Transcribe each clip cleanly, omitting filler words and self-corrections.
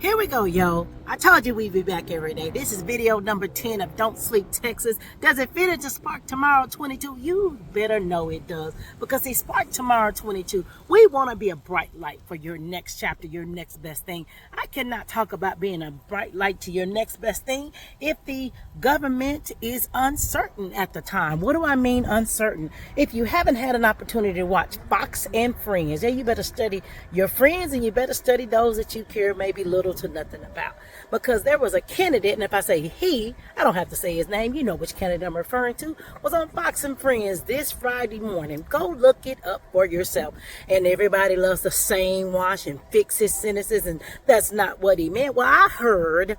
Here we go, yo. I told you we'd be back every day. This is video number 10 of Don't Sleep Texas. Does it fit into Spark Tomorrow 22? You better know it does. Because see, Spark Tomorrow 22, we want to be a bright light for your next chapter, your next best thing. I cannot talk about being a bright light to your next best thing if the government is uncertain at the time. What do I mean uncertain? If you haven't had an opportunity to watch Fox and Friends, you better study your friends and you better study those that you care maybe little to nothing about, because there was a candidate, and if I say he, I don't have to say his name, you know which candidate I'm referring to, was on Fox and Friends this Friday morning. Go look it up for yourself. And everybody loves to same wash and fix his sentences, and that's not what he meant. Well, I heard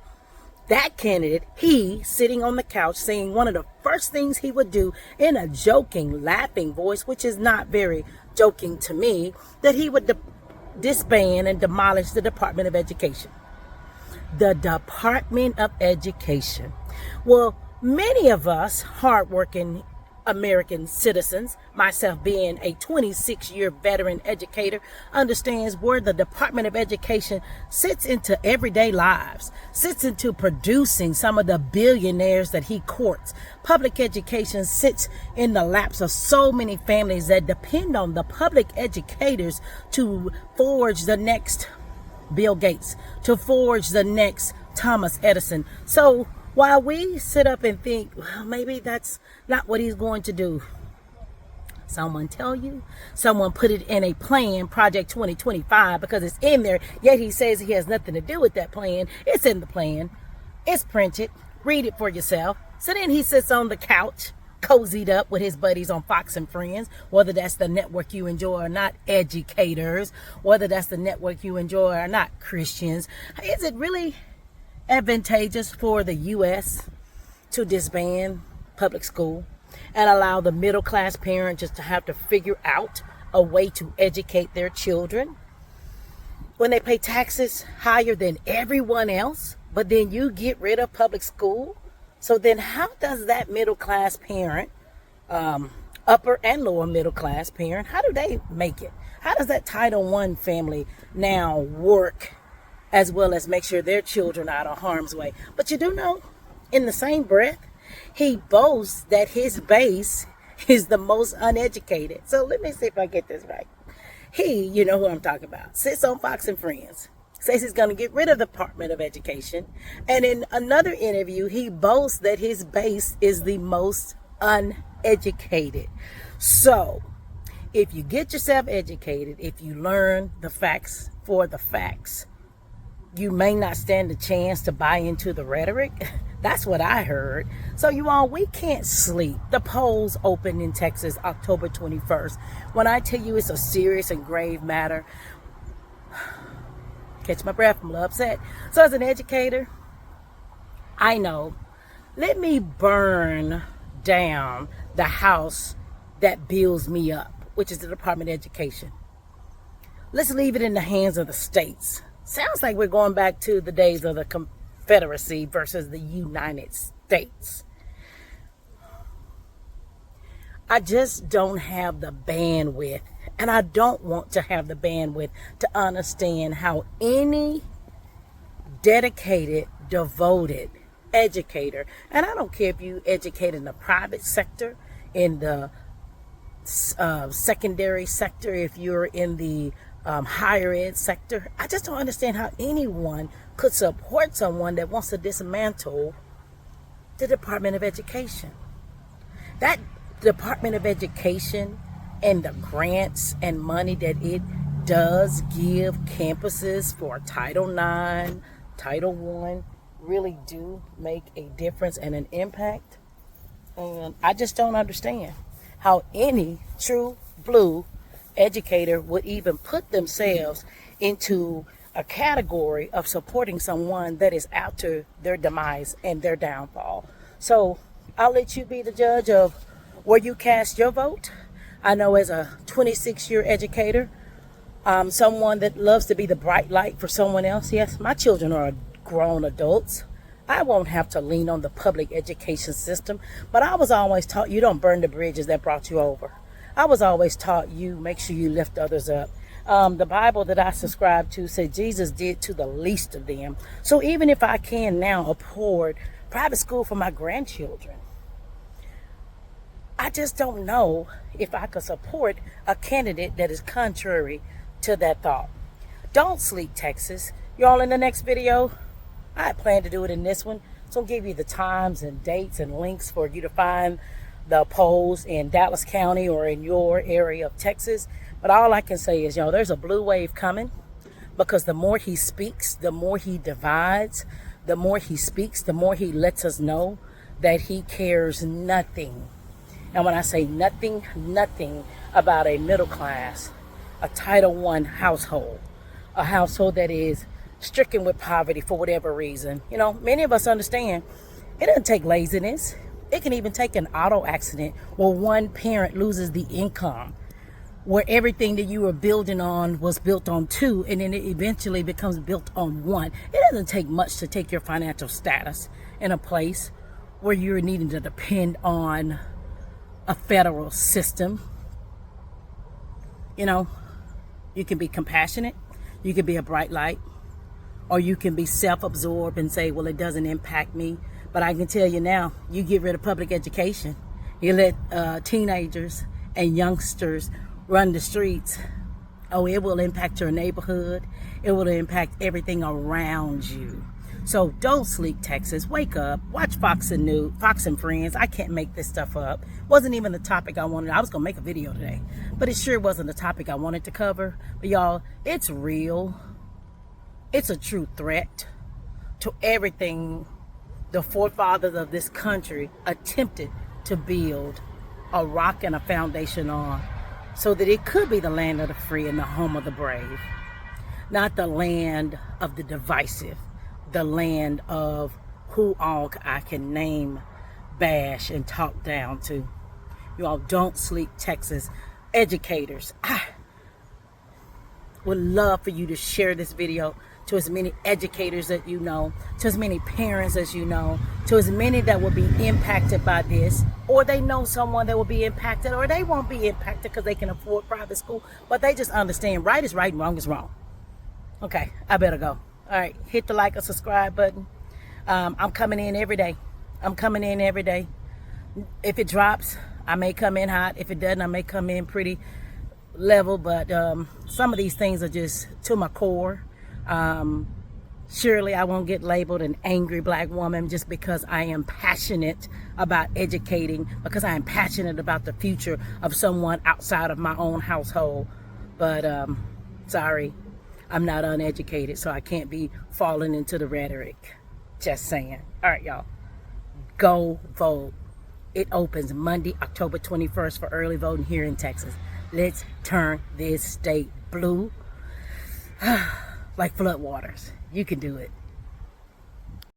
that candidate, he sitting on the couch saying one of the first things he would do in a joking, laughing voice, which is not very joking to me, that he would disband and demolish the Department of Education. The Department of Education. Well, many of us hardworking American citizens, myself being a 26-year veteran educator, understands where the Department of Education sits into everyday lives, sits into producing some of the billionaires that he courts. Public education sits in the laps of so many families that depend on the public educators to forge the next Bill Gates, to forge the next Thomas Edison. So while we sit up and think, well, maybe that's not what he's going to do, someone tell you, someone put it in a plan, Project 2025, because it's in there, yet he says he has nothing to do with that plan. It's in the plan. It's printed. Read it for yourself. So then he sits on the couch, cozied up with his buddies on Fox and Friends, whether that's the network you enjoy or not, educators, whether that's the network you enjoy or not, Christians. Is it really advantageous for the U.S. to disband public school and allow the middle class parent just to have to figure out a way to educate their children when they pay taxes higher than everyone else, but then you get rid of public school? So then how does that middle class parent, upper and lower middle class parent, how do they make it? How does that Title I family now work as well as make sure their children are out of harm's way? But you do know, in the same breath, he boasts that his base is the most uneducated. So let me see if I get this right. He, you know who I'm talking about, sits on Fox and Friends, says he's going to get rid of the Department of Education. And in another interview, he boasts that his base is the most uneducated. So if you get yourself educated, if you learn the facts for the facts, you may not stand a chance to buy into the rhetoric. That's what I heard. So you all, we can't sleep. The polls open in Texas October 21st. When I tell you it's a serious and grave matter, catch my breath, I'm a little upset. So as an educator, I know, let me burn down the house that builds me up, which is the Department of Education. Let's leave it in the hands of the states. Sounds like we're going back to the days of the Confederacy versus the United States. I just don't have the bandwidth, and I don't want to have the bandwidth to understand how any dedicated, devoted educator, and I don't care if you educate in the private sector, in the secondary sector, if you're in the higher ed sector, I just don't understand how anyone could support someone that wants to dismantle the Department of Education. That Department of Education and the grants and money that it does give campuses for Title IX, Title I, really do make a difference and an impact. And I just don't understand how any true blue educator would even put themselves into a category of supporting someone that is out to their demise and their downfall. So I'll let you be the judge of where you cast your vote. I know as a 26-year educator, someone that loves to be the bright light for someone else. Yes, my children are grown adults. I won't have to lean on the public education system, but I was always taught you don't burn the bridges that brought you over. I was always taught you make sure you lift others up. The Bible that I subscribe to said Jesus did to the least of them. So even if I can now afford private school for my grandchildren, I just don't know if I could support a candidate that is contrary to that thought. Don't sleep, Texas. Y'all, in the next video, I plan to do it in this one. So I'll give you the times and dates and links for you to find the polls in Dallas County or in your area of Texas. But all I can say is, y'all, there's a blue wave coming, because the more he speaks, the more he divides. The more he speaks, the more he lets us know that he cares nothing. And when I say nothing, nothing about a middle class, a Title I household, a household that is stricken with poverty for whatever reason. You know, many of us understand it doesn't take laziness. It can even take an auto accident where one parent loses the income, where everything that you were building on was built on two, and then it eventually becomes built on one. It doesn't take much to take your financial status in a place where you're needing to depend on a federal system. You know, you can be compassionate, you can be a bright light, or you can be self-absorbed and say, well, it doesn't impact me. But I can tell you now, you get rid of public education, you let teenagers and youngsters run the streets, oh, it will impact your neighborhood. It will impact everything around you. So don't sleep, Texas. Wake up. Watch Fox and Friends. I can't make this stuff up. Wasn't even the topic I wanted. I was going to make a video today, but it sure wasn't the topic I wanted to cover. But y'all, it's real. It's a true threat to everything the forefathers of this country attempted to build a rock and a foundation on, so that it could be the land of the free and the home of the brave, not the land of the divisive, the land of who all I can name, bash, and talk down to. You all, don't sleep, Texas. Educators, I would love for you to share this video to as many educators that you know, to as many parents as you know, to as many that will be impacted by this, or they know someone that will be impacted, or they won't be impacted because they can afford private school, but they just understand right is right and wrong is wrong. Okay, I better go. All right, hit the like or subscribe button. I'm coming in every day. I'm coming in every day. If it drops, I may come in hot. If it doesn't, I may come in pretty level, but some of these things are just to my core. Surely I won't get labeled an angry black woman just because I am passionate about educating, because I am passionate about the future of someone outside of my own household. But sorry, I'm not uneducated, so I can't be falling into the rhetoric. Just saying. All right, y'all, go vote. It opens Monday, October 21st for early voting here in Texas. Let's turn this state blue like floodwaters. You can do it.